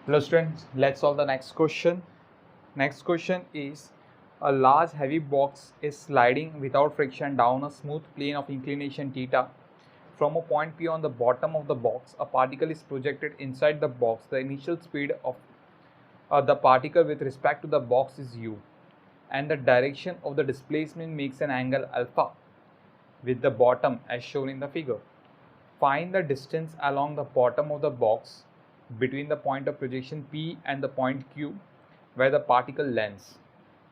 Hello students, let's solve the next question. Next question is a large heavy box is sliding without friction down a smooth plane of inclination theta. From a point P on the bottom of the box, a particle is projected inside the box. The initial speed of the particle with respect to the box is u, and the direction of the displacement makes an angle alpha with the bottom as shown in the figure. Find the distance along the bottom of the box between the point of projection P and the point Q where the particle lands.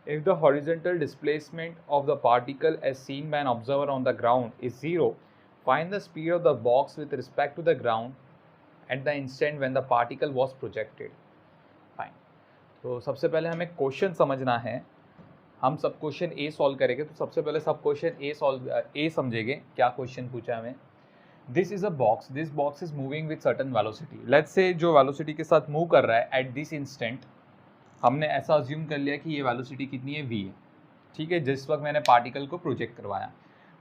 If the horizontal displacement of the particle as seen by an observer on the ground is 0, find the speed of the box with respect to the ground at the instant when the particle was projected. Fine. तो सबसे पहले हमें question समझना है. हम सब question A solve करेंगे, तो सबसे पहले सब क्वेश्चन ए समझेंगे क्या क्वेश्चन पूछा है हमें. This is a box, this box is moving with certain velocity. Let's say जो वेलोसिटी के साथ मूव कर रहा है एट दिस इंस्टेंट, हमने ऐसा अज्यूम कर लिया कि ये वेलोसिटी कितनी है, वी है. ठीक है, जिस वक्त मैंने पार्टिकल को प्रोजेक्ट करवाया.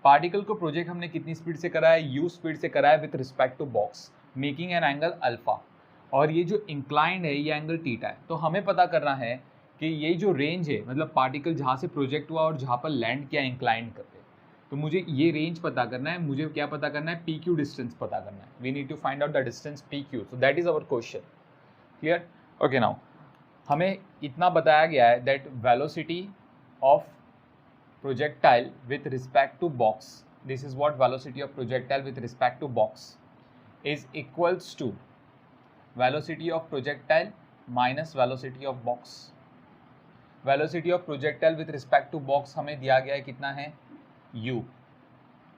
पार्टिकल को प्रोजेक्ट हमने कितनी स्पीड से कराया, यू स्पीड से कराया with respect to box, making an angle alpha. और ये जो इंक्लाइंड है ये एंगल थीटा है. तो हमें पता करना है कि ये जो रेंज है, मतलब पार्टिकल जहाँ से प्रोजेक्ट हुआ और जहाँ पर लैंड किया इंक्लाइंड करते, तो मुझे ये रेंज पता करना है. मुझे क्या पता करना है, पी क्यू डिस्टेंस पता करना है. We need to find out the distance P Q. So that is our question. Clear? Okay, now हमें इतना बताया गया है that velocity of projectile with respect to box, this is what velocity of projectile with respect to box is equals to velocity of projectile minus velocity of box. Velocity of projectile with respect to box हमें दिया गया है कितना है, u.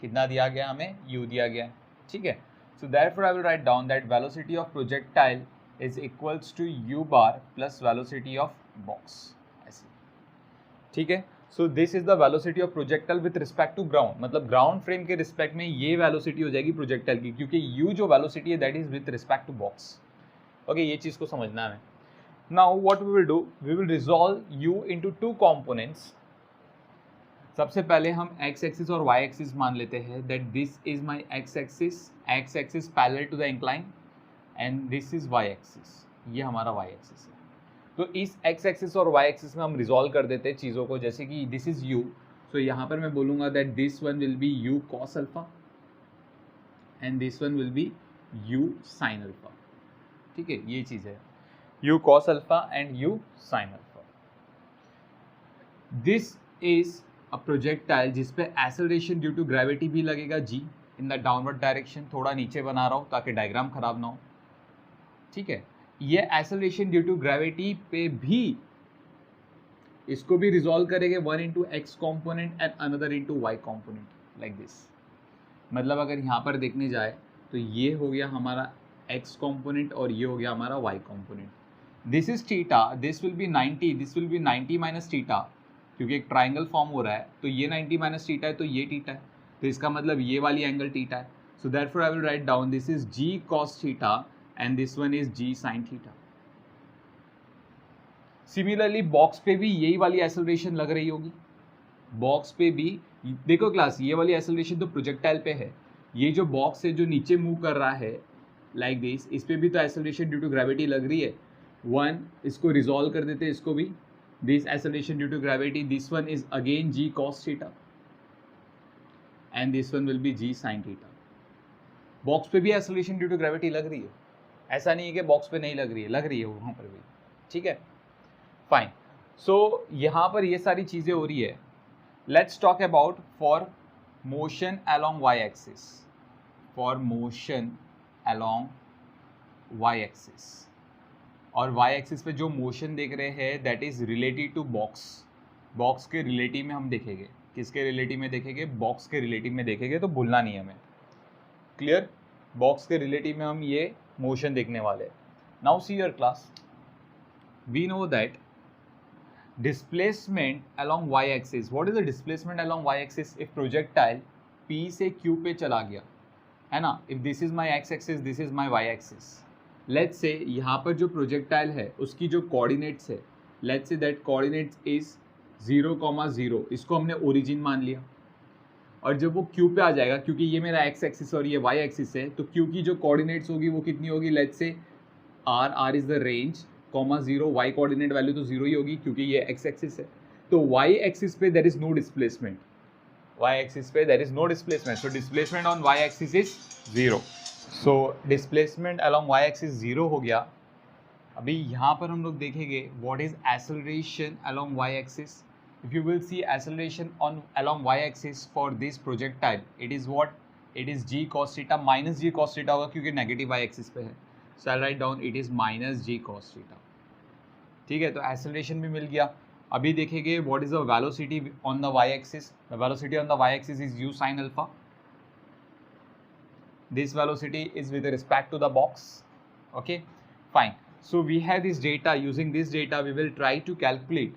कितना दिया गया हमें, u दिया गया है. ठीक है, so therefore I will write down that velocity of projectile is equals to u bar plus velocity of box, ऐसे. ठीक है, so this is the velocity of projectile with respect to ground, मतलब ground frame के respect में ये velocity हो जाएगी projectile की, क्योंकि u जो वेलोसिटी है that is with respect to box. Okay, ये चीज को समझना है. Now what we will do, we will resolve u into two components. सबसे पहले हम x एक्सिस और y एक्सिस मान लेते हैं that this is my x axis parallel to the incline and this is y axis, ये हमारा y axis है. तो इस x एक्सिस और y एक्सिस में हम रिजॉल्व कर देते हैं चीज़ों को, जैसे कि दिस इज u, सो यहाँ पर मैं बोलूँगा that this one will B u cos alpha and this one will B u sin alpha. ठीक है, ये चीज़ है u cos alpha and u sin alpha. This is a projectile जिसपे एक्सेलरेशन ड्यू टू ग्रेविटी भी लगेगा g in the downward direction. थोड़ा नीचे बना रहा हूँ ताकि डायग्राम खराब ना हो. ठीक है, ये एक्सेलरेशन ड्यू टू ग्रेविटी पे भी इसको भी रिजॉल्व करेंगे, one into x component and another into y component, like this. मतलब अगर यहाँ पर देखने जाए तो ये हो गया हमारा x कॉम्पोनेंट और ये हो गया हमारा y component. This is theta, this will be 90, this will be 90 minus theta, क्योंकि एक ट्राइंगल फॉर्म हो रहा है. तो ये 90 माइनस थीटा है तो ये थीटा है, तो इसका मतलब ये वाली एंगल थीटा है. So therefore I will write down this is g cos theta and this one is g sin theta. Similarly box पे भी यही वाली एक्सेलरेशन लग रही होगी. बॉक्स पे भी देखो क्लास, ये वाली एक्सेलरेशन तो प्रोजेक्टाइल पे है. ये जो बॉक्स है जो नीचे मूव कर रहा है लाइक दिस, इस पे भी तो एक्सेलरेशन ड्यू टू ग्रेविटी लग रही है. वन, इसको रिजॉल्व कर देते हैं, इसको भी. This acceleration due to gravity, this one is again g cos theta and this one will be g sin theta. Box पे भी एक्सेलरेशन ड्यू टू ग्रेविटी लग रही है, ऐसा नहीं है कि बॉक्स पे नहीं लग रही है वहाँ पर भी. ठीक है, फाइन. सो यहाँ पर ये सारी चीज़ें हो रही है. Let's talk about for motion along y axis, for motion along y axis. और y एक्सिस पे जो मोशन देख रहे हैं that is relative to box. Box के रिलेटिव में हम देखेंगे, किसके रिलेटिव में देखेंगे, बॉक्स के रिलेटिव में देखेंगे, तो भूलना नहीं है हमें. क्लियर? बॉक्स के रिलेटिव में हम ये मोशन देखने वाले. Now see your class, we know that displacement along y axis. What is the displacement along y axis if projectile p से q पे चला गया है ना. if this is my x axis, this is my y axis. let's say यहाँ पर जो projectile है उसकी जो coordinates है, let's say that coordinates is 0,0, इसको हमने origin मान लिया. और जब वो q पे आ जाएगा, क्योंकि ये मेरा x axis और ये y axis है, तो q की जो coordinates होगी वो कितनी होगी, let's say R is the range, comma 0, y coordinate value तो 0 ही होगी क्योंकि ये एक्स एक्सिस है, तो वाई एक्सिस पे there is no displacement, y axis पे there is no displacement, so displacement on y axis is 0, so displacement along y axis 0 हो गया। अभी यहाँ पर हम लोग देखेंगे what is acceleration along y axis. If you will see acceleration on along y axis for this projectile, it is what, it is g cos theta minus g cos theta होगा क्योंकि नेगेटिव वाई एक्सिस पे है, so I write down it is minus g cos theta. ठीक है, तो acceleration भी मिल गया। अभी देखेंगे what is the velocity on the y axis. The velocity on the y axis is u sin alpha, this velocity is with respect to the box. Okay, fine. So we have this data. Using this data we will try to calculate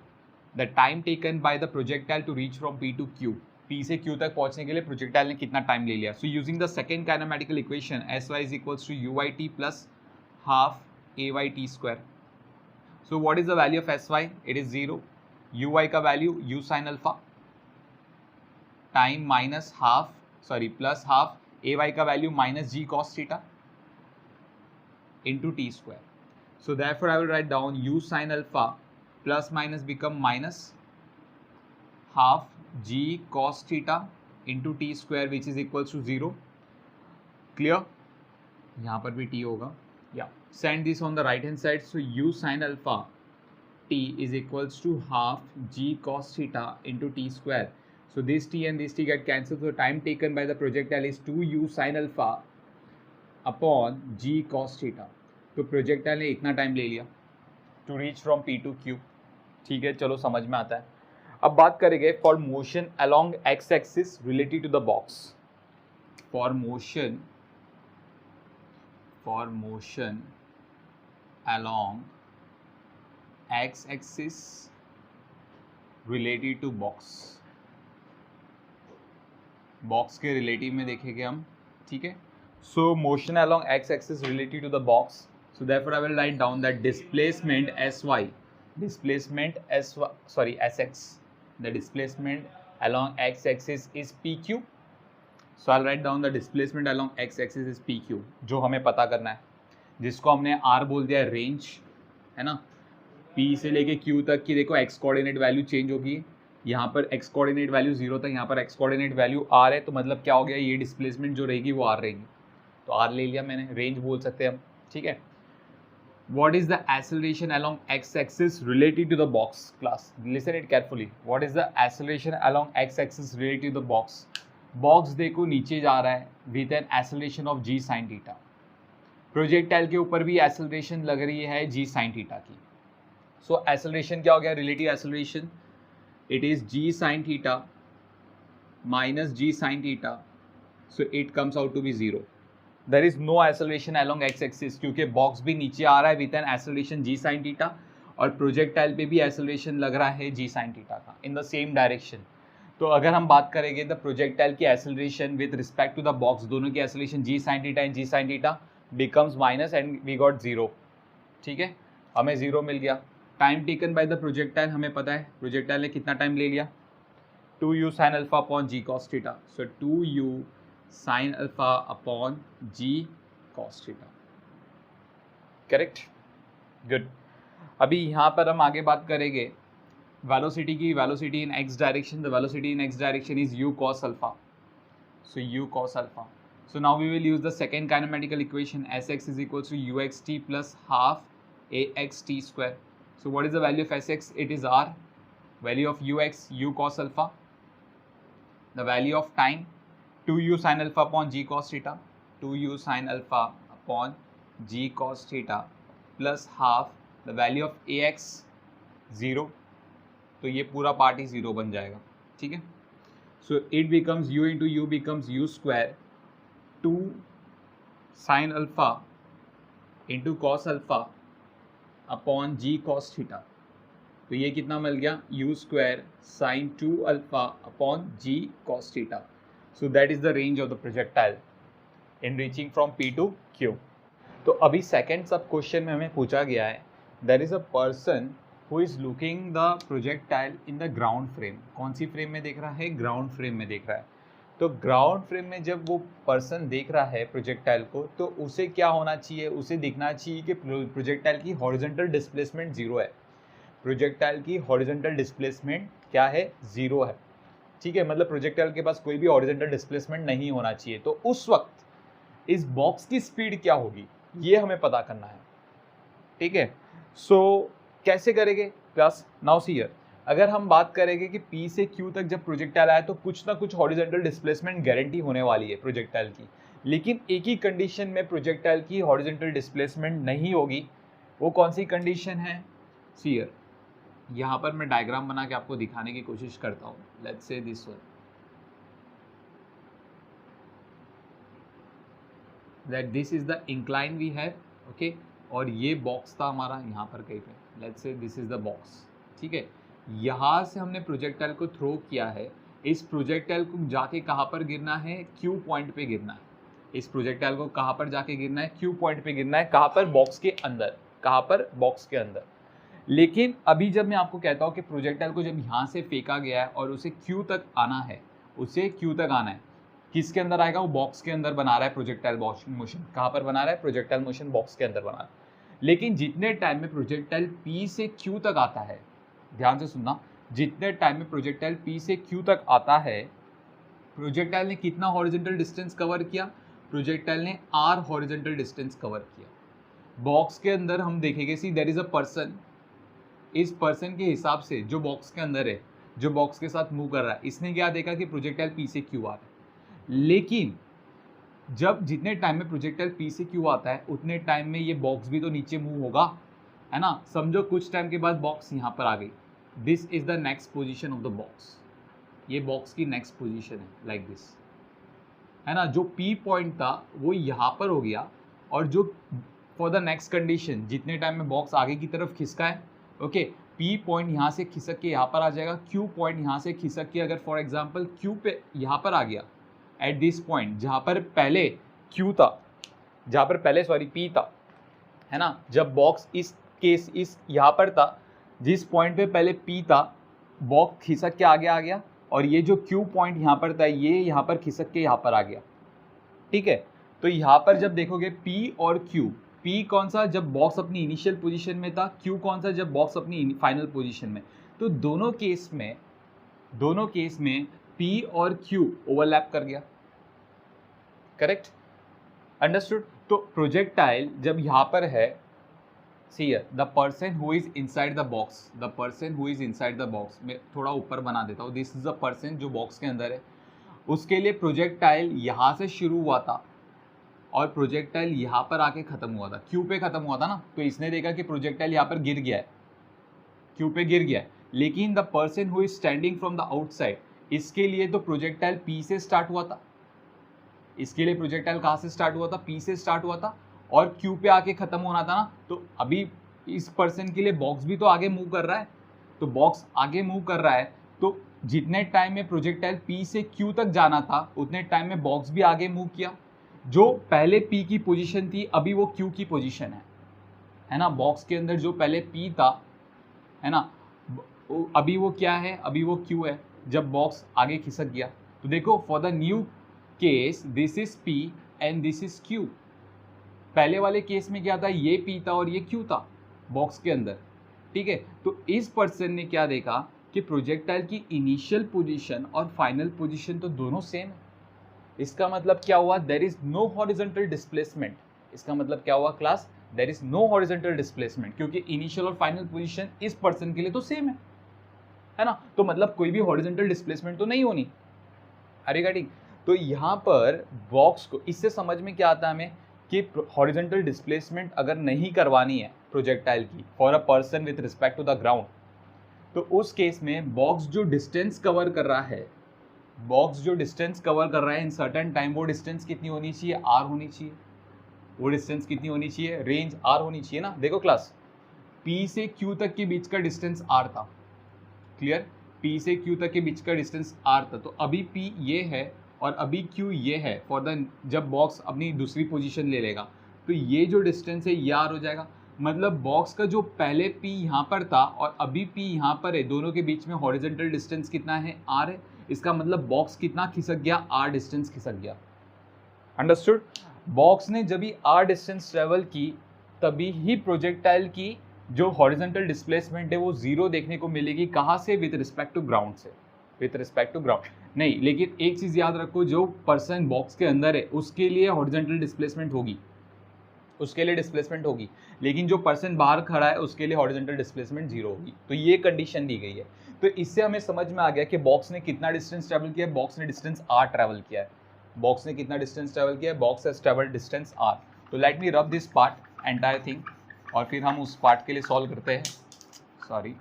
the time taken by the projectile to reach from P to Q. P से Q तक पहुंचने के लिए projectile ने कितना time ले लिया। So using the second kinematical equation, Sy is equals to uyt plus half ayt square. So what is the value of Sy? It is 0. Uy का value u sin alpha time minus half, sorry plus half ay का value minus g cos theta into t square. So therefore I will write down u sin alpha plus minus become minus half g cos theta into t square which is equals to 0. Clear? यहाँ पर भी t होगा. Yeah. Send this on the right hand side. So u sin alpha t is equals to half g cos theta into t square. So this t and this t get cancelled. So time taken by the projectile is 2u sin alpha upon g cos theta. तो projectile ने इतना time ले लिया to reach from P to Q. ठीक है, चलो समझ में आता है. अब बात करेंगे for motion along x axis related to the box. For motion along x axis related to box. Box के रिलेटिव में देखेंगे हम. ठीक है, so motion along x axis related to the box. So therefore I will write down that displacement Sy, Sx, the displacement along x-axis is PQ. So I'll write down the displacement along x-axis is PQ, जो हमें पता करना है, जिसको हमने R बोल दिया है रेंज, है ना. P से लेके Q तक की देखो x कोऑर्डिनेट वैल्यू चेंज होगी. यहाँ पर x कोऑर्डिनेट वैल्यू 0 था, यहाँ पर x कोऑर्डिनेट वैल्यू R है, तो मतलब क्या हो गया, ये डिस्प्लेसमेंट जो रहेगी वो R रहेगी. तो R ले लिया मैंने, रेंज बोल सकते हैं हम. ठीक है. What is the acceleration along x-axis related to the box? Class, listen it carefully. What is the acceleration along x-axis related to the box? Box देखो नीचे जा रहा है with an acceleration of g sin theta. Projectile के ऊपर भी acceleration लग रही है g sin theta की. So acceleration क्या हो गया, relative acceleration? It is g sin theta minus g sin theta. So it comes out to be 0. There is no acceleration along x-axis क्योंकि बॉक्स भी नीचे आ रहा है with an acceleration g sin theta और projectile पे भी acceleration लग रहा है g sin थीटा का इन द सेम डायरेक्शन. तो अगर हम बात करेंगे द प्रोजेक्टाइल की acceleration with respect to the box, दोनों की acceleration g sin theta and g sin theta becomes minus and we got 0. ठीक है, हमें 0 मिल गया. Time taken by the projectile हमें पता है, प्रोजेक्टाइल ने कितना टाइम ले लिया, 2u sin alpha upon g cos theta. So 2u sin alpha upon g cos theta. Correct, good. अभी यहाँ पर हम आगे बात करेंगे वेलोसिटी की. Velocity in x direction, the velocity in x direction is u cos alpha. So u cos alpha. So now we will use the second kinematical equation. Sx is equals to uxt plus half axt square. So what is the value of Sx? It is r. Value of ux, u cos alpha. The value of time, 2u sin alpha upon g cos theta, 2u sin alpha upon g cos theta plus half the value of ax 0. तो ये पूरा part ही 0 बन जाएगा. ठीक है, सो it becomes u into U becomes u square 2 sin alpha into cos alpha upon g cos theta. तो ये कितना मिल गया, u square sin 2 alpha upon g cos theta. So that is the range of the projectile in reaching from P to Q. तो अभी second सब question में हमें पूछा गया है, there is a person who is looking the projectile in the ground frame. कौन सी frame में देख रहा है, ग्राउंड फ्रेम में देख रहा है. तो ग्राउंड फ्रेम में जब वो पर्सन देख रहा है प्रोजेक्टाइल को, तो उसे क्या होना चाहिए, उसे दिखना चाहिए कि प्रोजेक्टाइल की हॉरिजॉन्टल डिस्प्लेसमेंट 0 है। प्रोजेक्टाइल की हॉरिजॉन्टल डिस्प्लेसमेंट क्या है, 0 है। ठीक है, मतलब प्रोजेक्टाइल के पास कोई भी हॉरिजॉन्टल डिस्प्लेसमेंट नहीं होना चाहिए। तो उस वक्त इस बॉक्स की स्पीड क्या होगी, ये हमें पता करना है। ठीक है, सो कैसे करेंगे क्लास? नाउ सी हियर, अगर हम बात करेंगे कि P से Q तक जब प्रोजेक्टाइल आया तो कुछ ना कुछ हॉरिजॉन्टल डिस्प्लेसमेंट गारंटी होने वाली है प्रोजेक्टाइल की, लेकिन एक ही कंडीशन में प्रोजेक्टाइल की हॉरिजॉन्टल डिस्प्लेसमेंट नहीं होगी। वो कौन सी कंडीशन है? सी हियर, यहाँ पर मैं डायग्राम बना के आपको दिखाने की कोशिश करता हूँ। Let's say this one, that this is the incline we have, okay, और ये बॉक्स था हमारा यहाँ पर कहीं पे। Let's say this is the box. ठीक है, यहाँ से हमने प्रोजेक्टाइल को थ्रो किया है। इस प्रोजेक्टाइल को जाके कहाँ पर गिरना है? क्यू पॉइंट पे गिरना है। इस प्रोजेक्टाइल को कहाँ पर जाके गिरना है? क्यू पॉइंट पे गिरना है। कहाँ पर? बॉक्स के अंदर। कहाँ पर? बॉक्स के अंदर। लेकिन अभी जब मैं आपको कहता हूँ कि प्रोजेक्टाइल को जब यहाँ से फेंका गया है और उसे क्यू तक आना है, उसे क्यू तक आना है, किसके अंदर आएगा? वो बॉक्स के अंदर बना रहा है प्रोजेक्टाइल मोशन। कहाँ पर बना रहा है? प्रोजेक्टाइल मोशन बॉक्स के अंदर बना रहा है। लेकिन जितने टाइम में प्रोजेक्टाइल P से Q तक आता है, ध्यान से सुनना, जितने टाइम में प्रोजेक्टाइल P से Q तक आता है, प्रोजेक्टाइल ने कितना हॉरिजॉन्टल डिस्टेंस कवर किया? प्रोजेक्टाइल ने R हॉरिजॉन्टल डिस्टेंस कवर किया। बॉक्स के अंदर हम देखेंगे, सी देयर इज अ पर्सन। इस पर्सन के हिसाब से जो बॉक्स के अंदर है, जो बॉक्स के साथ मूव कर रहा है, इसने क्या देखा कि प्रोजेक्टाइल P से Q आ रहा है। लेकिन जब जितने टाइम में प्रोजेक्टाइल P से Q आता है, उतने टाइम में ये बॉक्स भी तो नीचे मूव होगा, है ना। समझो कुछ टाइम के बाद बॉक्स यहाँ पर आ गई। This is the next position of the box. ये बॉक्स की नेक्स्ट पोजीशन है, लाइक दिस, है ना। जो P पॉइंट था वो यहाँ पर हो गया, और जो फॉर द नेक्स्ट कंडीशन जितने टाइम में बॉक्स आगे की तरफ खिसका है, ओके, P पॉइंट यहाँ से खिसक के यहाँ पर आ जाएगा। Q पॉइंट यहाँ से खिसक के अगर फॉर एग्जाम्पल Q पे यहाँ पर आ गया, एट दिस पॉइंट जहाँ पर पहले Q था, जहाँ पर पहले P था, है ना। जब बॉक्स इस यहाँ पर था, जिस पॉइंट पे पहले P था, बॉक्स खिसक के आगे आ गया, और ये जो Q पॉइंट यहाँ पर था, ये यहाँ पर खिसक के यहाँ पर आ गया। ठीक है, तो यहाँ पर जब देखोगे P और Q, P कौन सा? जब बॉक्स अपनी इनिशियल पोजीशन में था। Q कौन सा? जब बॉक्स अपनी फाइनल पोजीशन में। तो दोनों केस में P और Q ओवरलैप कर गया। Correct, understood. तो प्रोजेक्टाइल जब यहाँ पर है, see here, the person who is inside the box, the person who is inside the box, मैं थोड़ा ऊपर बना देता हूँ। दिस इज द पर्सन जो बॉक्स के अंदर है। उसके लिए प्रोजेक्टाइल यहाँ से शुरू हुआ था और प्रोजेक्टाइल यहाँ पर आके खत्म हुआ था। क्यू पे खत्म हुआ था ना, तो इसने देखा कि प्रोजेक्टाइल यहाँ पर गिर गया है, क्यू पे गिर गया है। लेकिन the person who is standing from the outside, इसके लिए तो प्रोजेक्टाइल P से स्टार्ट हुआ था। इसके लिए प्रोजेक्टाइल कहाँ से स्टार्ट हुआ था? P से स्टार्ट हुआ था, और Q पे आके खत्म होना था ना। तो अभी इस पर्सन के लिए बॉक्स भी तो आगे मूव कर रहा है, तो बॉक्स आगे मूव कर रहा है, तो जितने टाइम में प्रोजेक्टाइल P से Q तक जाना था, उतने टाइम में बॉक्स भी आगे मूव किया। जो पहले P की पोजीशन थी, अभी वो Q की पोजीशन है ना। बॉक्स के अंदर जो पहले P था, है ना, अभी वो क्या है? अभी वो Q है। जब बॉक्स आगे खिसक गया, तो देखो, for the new case this is P and this is Q। पहले वाले केस में क्या था? ये P था और ये Q था बॉक्स के अंदर। ठीक है, तो इस पर्सन ने क्या देखा कि प्रोजेक्टाइल की इनिशियल पोजीशन और फाइनल पोजीशन तो दोनों सेम है। इसका मतलब क्या हुआ? There is no horizontal displacement. इसका मतलब क्या हुआ class? There is no horizontal displacement, क्योंकि इनिशियल और फाइनल पोजीशन इस पर्सन के लिए तो सेम है ना। तो मतलब कोई भी हॉरिजॉन्टल डिस्प्लेसमेंट तो नहीं होनी। अरे गाड़ी, तो यहाँ पर बॉक्स को, इससे समझ में क्या आता है हमें कि हॉरिजॉन्टल डिस्प्लेसमेंट अगर नहीं करवानी है प्रोजेक्टाइल की for a person with respect to the ground, तो उस केस में बॉक्स जो डिस्टेंस कवर कर रहा है, इन सर्टेन टाइम, वो डिस्टेंस कितनी होनी चाहिए? R होनी चाहिए। वो डिस्टेंस कितनी होनी चाहिए? रेंज R होनी चाहिए ना। देखो क्लास, P से Q तक के बीच का डिस्टेंस R था, क्लियर। P से Q तक के बीच का डिस्टेंस R था, तो अभी P ये है और अभी Q ये है। फॉर द, जब बॉक्स अपनी दूसरी पोजीशन ले लेगा, तो ये जो डिस्टेंस है ये R हो जाएगा। मतलब बॉक्स का जो पहले P यहाँ पर था और अभी P यहाँ पर है, दोनों के बीच में हॉरिजॉन्टल डिस्टेंस कितना है, R है। इसका मतलब बॉक्स कितना खिसक गया, R डिस्टेंस खिसक गया। अंडरस्टूड। बॉक्स ने जब भी R डिस्टेंस ट्रेवल की तभी ही प्रोजेक्टाइल की जो हॉरिजॉन्टल डिस्प्लेसमेंट है वो जीरो देखने को मिलेगी। कहाँ से? विथ रिस्पेक्ट टू ग्राउंड से, विथ रिस्पेक्ट टू ग्राउंड नहीं। लेकिन एक चीज़ याद रखो, जो पर्सन बॉक्स के अंदर है उसके लिए हॉरिजॉन्टल डिस्प्लेसमेंट होगी, उसके लिए डिस्प्लेसमेंट होगी, लेकिन जो पर्सन बाहर खड़ा है उसके लिए हॉरिजॉन्टल डिस्प्लेसमेंट जीरो होगी। तो ये कंडीशन दी गई है। तो इससे हमें समझ में आ गया कि बॉक्स ने कितना डिस्टेंस ट्रेवल किया है। बॉक्स ने डिस्टेंस R ट्रेवल किया है। बॉक्स ने कितना डिस्टेंस ट्रेवल किया है? Box has travel distance R। तो late me rub this part entire thing और फिर हम उस पार्ट के लिए सॉल्व करते हैं। सॉरी,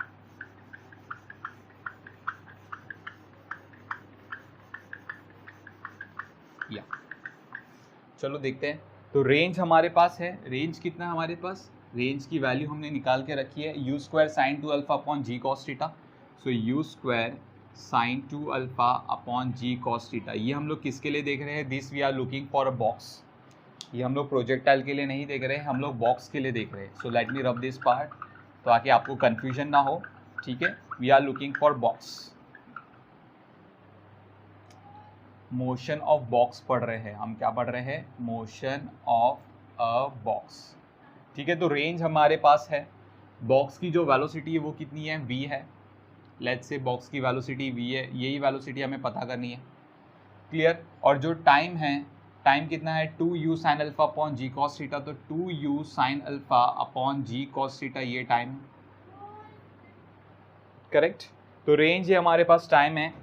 या चलो देखते हैं। तो रेंज हमारे पास है, रेंज कितना है हमारे पास? रेंज की वैल्यू हमने निकाल के रखी है u square sine 2 alpha upon g cos theta. So u square sine 2 alpha upon g cos theta. ये हम लोग किसके लिए देख रहे हैं? This we are looking for a box. ये हम लोग प्रोजेक्टाइल के लिए नहीं देख रहे हैं, हम लोग बॉक्स के लिए देख रहे हैं। सो let me rub this part ताकि आपको कन्फ्यूजन ना हो, ठीक है। We are looking for box, motion of box पढ़ रहे हैं हम। क्या पढ़ रहे हैं? मोशन ऑफ अ बॉक्स, ठीक है। तो रेंज हमारे पास है, बॉक्स की जो वेलोसिटी है वो कितनी है? v है। लेट्स से बॉक्स की वेलोसिटी v है, यही वेलोसिटी हमें पता करनी है, क्लियर। और जो टाइम है, टाइम कितना है? 2u sine alpha upon g cos theta. तो 2u sine alpha upon g cos theta ये टाइम है, करेक्ट। तो रेंज है हमारे पास, टाइम है,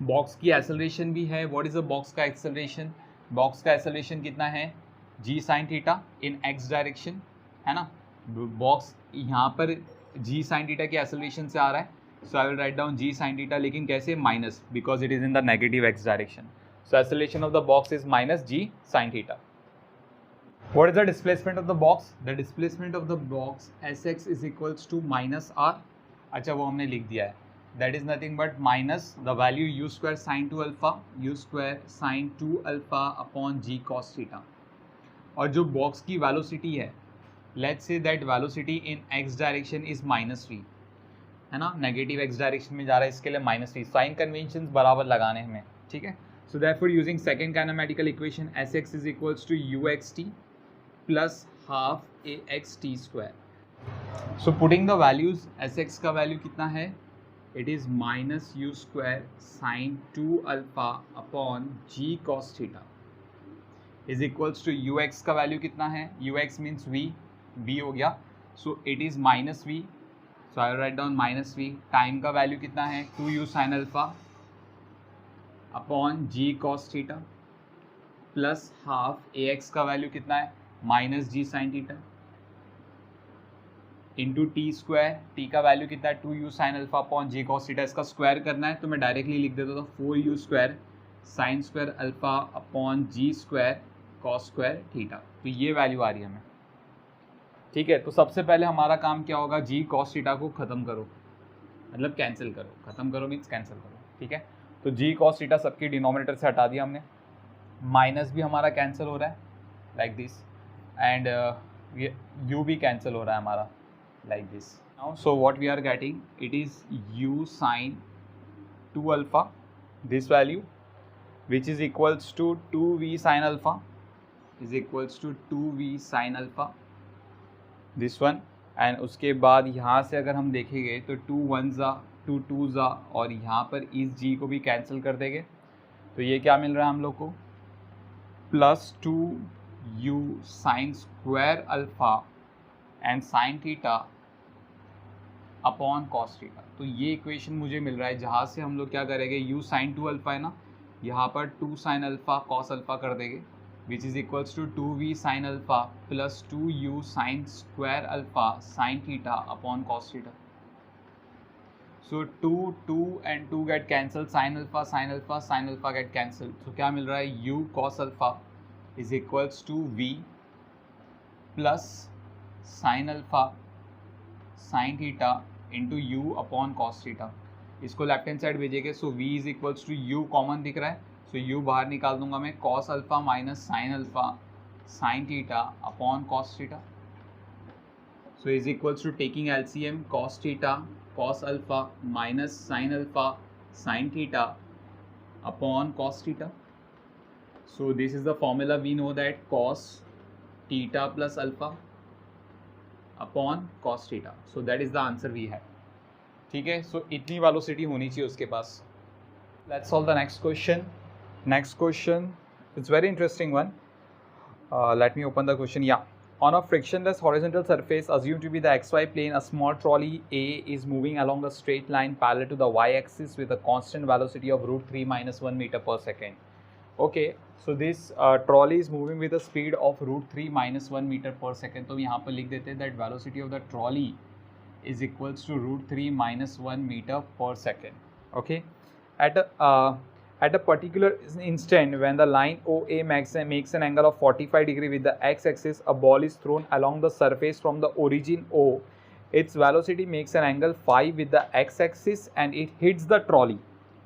बॉक्स की एक्सेलरेशन भी है। व्हाट इज द बॉक्स का एक्सेलरेशन? बॉक्स का एक्सेलरेशन कितना है? जी sine theta in x direction, है ना। बॉक्स यहाँ पर जी साइन थीटा के एक्सेलरेशन से आ रहा है, so I will write down ji sine theta, लेकिन कैसे? Minus, because it is in the negative x direction. So acceleration of the box is minus g sine theta. What is the displacement of the box? The displacement of the box Sx is equals to minus R। अच्छा, वो हमने लिख दिया है। That is nothing but minus the value u square sin 2 alpha, u square sin 2 alpha upon g cos theta। और जो box की velocity है, let's say that velocity in x direction is minus v, है ना, negative x direction में जा रहा है, इसके लिए माइनस v। साइन कन्वेंशन बराबर लगाने हमें, ठीक है। सो therefore using second kinematical equation Sx is equals to uxt plus half ax t square। So putting the values, Sx का वैल्यू कितना है? It is minus u square sin 2 alpha upon g cos theta is equals to ux का value कितना है? ux means v, v हो गया, so it is minus v, so I will write down minus v। Time का value कितना है? 2u sin alpha upon g cos theta plus half ax का value कितना है? Minus g sine theta into t square. T का value कितना है? 2u sine alpha upon g cos theta. इसका स्क्वायर करना है तो मैं डायरेक्टली लिख देता था 4u square sine square alpha upon g square cos square theta. तो ये वैल्यू आ रही है हमें, ठीक है। तो सबसे पहले हमारा काम क्या होगा? जी कॉस थीटा को ख़त्म करो, मतलब कैंसिल करो। ख़त्म करो मीन्स कैंसिल करो, ठीक है। तो जी कॉस थीटा सबकी डिनोमिनेटर से हटा दिया हमने, माइनस भी हमारा कैंसिल हो रहा है लाइक दिस, एंड u भी कैंसिल हो रहा है हमारा like this now। So what we are getting, it is u sin 2 alpha, this value, which is equals to 2v sin alpha, is equals to 2v sin alpha, this one। And उसके बाद यहाँ से अगर हम देखेंगे तो 2 1 ज़ा 2 2 ज़ा और यहाँ पर इस g को भी कैंसिल कर देंगे, तो ये क्या मिल रहा है हम लोग को? Plus 2u sine square alpha and sign theta upon cos theta. तो ये इक्वेशन मुझे मिल रहा है, जहाँ से हम लोग क्या करेंगे? u साइन 2 अल्फा है ना, यहाँ पर 2 साइन अल्फा कॉस अल्फा कर देंगे, which is equals to 2v sine alpha plus 2u sine square alpha sine theta upon cos theta. So 2 and 2 get cancel, sine alpha get cancel, तो क्या मिल रहा है? u cos alpha is equals to v plus sine alpha sine theta into u upon cos theta. इसको left hand side भेजेंगे, so v is equals to u common दिख रहा है, सो यू बाहर निकाल दूंगा मैं, cos alpha minus sign alpha sine theta upon cos theta. So is equals to taking LCM cos theta cos alpha minus sin alpha sin theta upon cos theta. So this is the formula. We know that cos theta plus alpha upon cos theta. So that is the answer we have. ठीक है, so इतनी velocity होनी चाहिए उसके पास. Let's solve the next question. Next question, it's very interesting one. Let me open the question. Yeah. On a frictionless horizontal surface assumed to be the xy plane, a small trolley A is moving along a straight line parallel to the y-axis with a constant velocity of √3 minus 1 meter per second. Okay, so this trolley is moving with a speed of √3 minus 1 meter per second. तो यहाँ पर लिख देते हैं that velocity of the trolley is equals to √3 minus 1 meter per second. Okay, at a particular instant when the line OA makes an angle of 45 degree with the x-axis, a ball is thrown along the surface from the origin O. Its velocity makes an angle phi with the x-axis and it hits the trolley.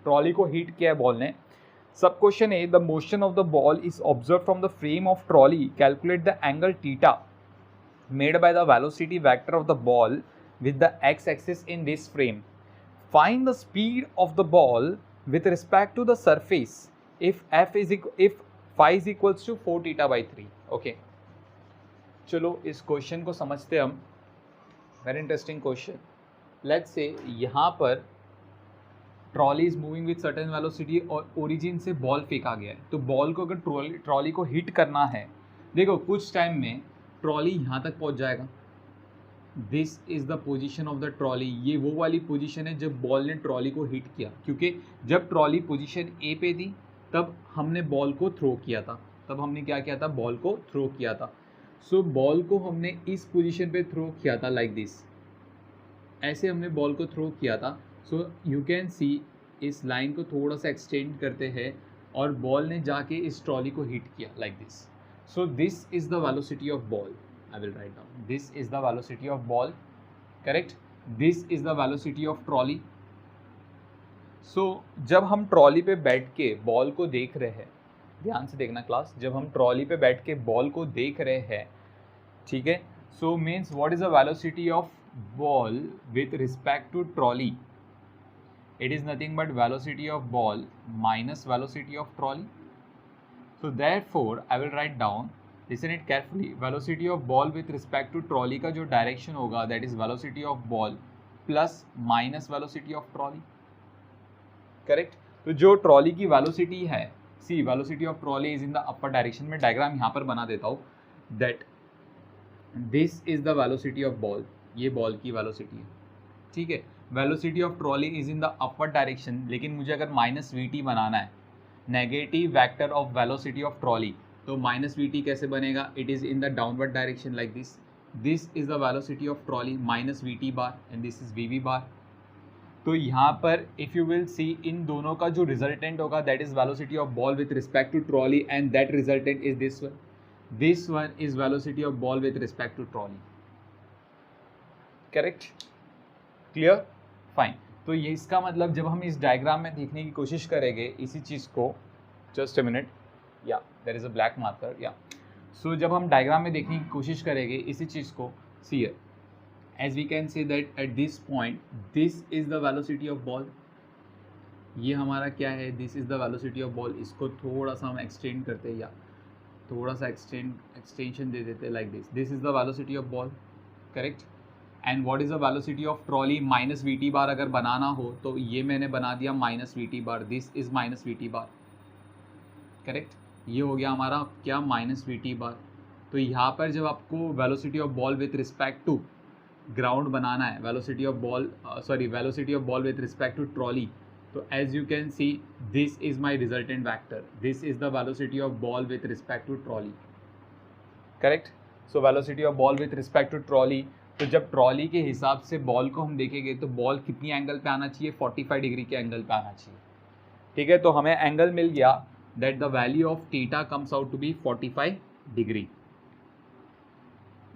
Trolley को hit किया है ball ने. Sub question A, the motion of the ball is observed from the frame of trolley. Calculate the angle theta made by the velocity vector of the ball with the x-axis in this frame. Find the speed of the ball with respect to the surface if phi is equals to 4 theta by 3. Okay, चलो इस question को समझते हम. Very interesting question. Let's say यहाँ पर trolley is moving with certain velocity और origin से ball फेंका गया है. तो बॉल को अगर ट्रॉली को हिट करना है, देखो कुछ टाइम में ट्रॉली यहाँ तक पहुँच जाएगा. This is the position of the trolley. ये वो वाली पोजिशन है जब बॉल ने ट्रॉली को हिट किया, क्योंकि जब ट्रॉली पोजिशन ए पे थी तब हमने बॉल को थ्रो किया था. तब हमने क्या किया था? बॉल को थ्रो किया था. सो बॉल को हमने इस पोजिशन पे थ्रो किया था लाइक दिस. ऐसे हमने बॉल को थ्रो किया था. सो यू कैन सी इस लाइन को थोड़ा सा एक्सटेंड करते हैं और बॉल ने जाके इस ट्रॉली को हिट किया like this. So this is the velocity of ball. I will write down. This is the velocity of ball. Correct. This is the velocity of trolley. So जब हम ट्रॉली पे बैठ के बॉल को देख रहे हैं, ध्यान से देखना क्लास, जब हम ट्रॉली पे बैठ के बॉल को देख रहे हैं, ठीक है, so means what is the velocity of ball with respect to trolley? It is nothing but velocity of ball minus velocity of trolley. So therefore I will write down, listen it carefully, velocity of ball with respect to trolley का जो direction होगा that is velocity of ball plus minus velocity of trolley. Correct. तो जो trolley की velocity है, see velocity of trolley is in the upper direction. में diagram यहाँ पर बना देता हूँ. That this is the velocity of ball. ये बॉल की वेलोसिटी है, ठीक है. Velocity of trolley is in the upper direction. लेकिन मुझे अगर माइनस VT बनाना है, negative vector of velocity of trolley, तो माइनस VT कैसे बनेगा? It is in the downward direction like this. This is the velocity of trolley minus VT bar and this is VB bar. तो यहाँ पर if you will see इन दोनों का जो रिजल्टेंट होगा that is velocity of ball with respect to trolley and that resultant is this one. This one is velocity of ball with respect to trolley. Correct. Clear. Fine. तो ये इसका मतलब जब हम इस डायग्राम में देखने की कोशिश करेंगे इसी चीज़ को, जस्ट अ मिनट, या there is a black marker, या सो जब हम डायग्राम में देखने की कोशिश करेंगे इसी चीज़ को, see here, as we can say that at this point this is the velocity of ball. ये हमारा क्या है? this is the velocity of ball. इसको थोड़ा सा हम एक्सटेंड करते हैं, या थोड़ा सा एक्सटेंशन दे देते हैं like this. This is the velocity of ball. Correct. And what is the velocity of trolley? Minus VT bar अगर बनाना हो तो ये मैंने बना दिया minus VT bar. This is minus VT bar. Correct. ये हो गया हमारा क्या? Minus VT bar. तो यहाँ पर जब आपको velocity of ball with respect to ground बनाना है, velocity of ball with respect to trolley, तो as you can see this is my resultant vector. This is the velocity of ball with respect to trolley. Correct. So velocity of ball with respect to trolley. तो जब trolley के हिसाब से ball को हम देखेंगे तो बॉल कितनी एंगल पे आना चाहिए? 45 डिग्री के एंगल पे आना चाहिए. ठीक है. तो हमें एंगल मिल गया that the value of theta comes out to be 45 degree.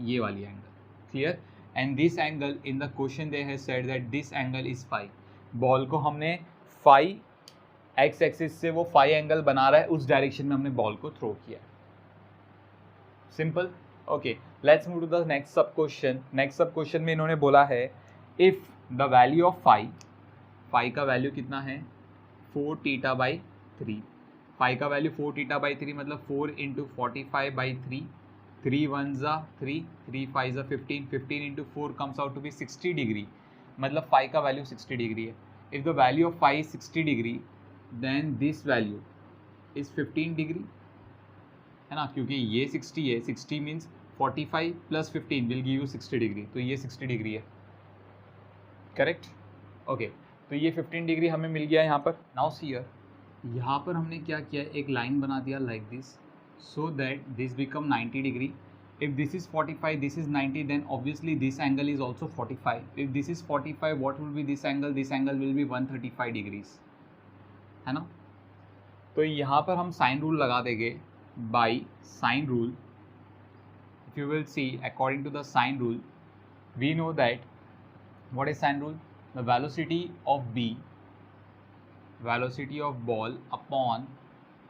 ये वाली angle. Clear. And this angle in the question they have said that this angle is phi. Ball को हमने फाई एक्स एक्सिस से वो phi angle बना रहा है, उस डायरेक्शन में हमने बॉल को थ्रो किया. Simple. Okay, let's move to the next sub question. Next sub question में इन्होंने बोला है if the value of phi का वैल्यू कितना है 4 थीटा बाई 3. फाई का वैल्यू 4 थीटा बाई 3 मतलब 4 इंटू 45 बाई 3. 3 वन ज़ा 3, 3 5 ज़ा 15, 15 into 4 comes out to be 60 degree. मतलब फाई का वैल्यू 60 डिग्री है. If the value of phi is 60 degree then this value is 15 degree, है ना, क्योंकि ये 60 है. 60 means 45 plus 15 will give you 60 degree, तो ये 60 डिग्री है. करेक्ट. ओके, तो ये 15 डिग्री हमें मिल गया यहाँ पर. नाउ सी हियर, यहाँ पर हमने क्या किया, एक लाइन बना दिया like this, so that this become 90 degree. If this is 45, this is 90, then obviously this angle is also 45. If this is 45, what will be this angle will be 135 degrees, है ना. तो यहाँ पर हम साइन रूल लगा देंगे. By sine rule, if you will see according to the sine rule, we know that what is sine rule, the velocity of b, velocity of ball upon,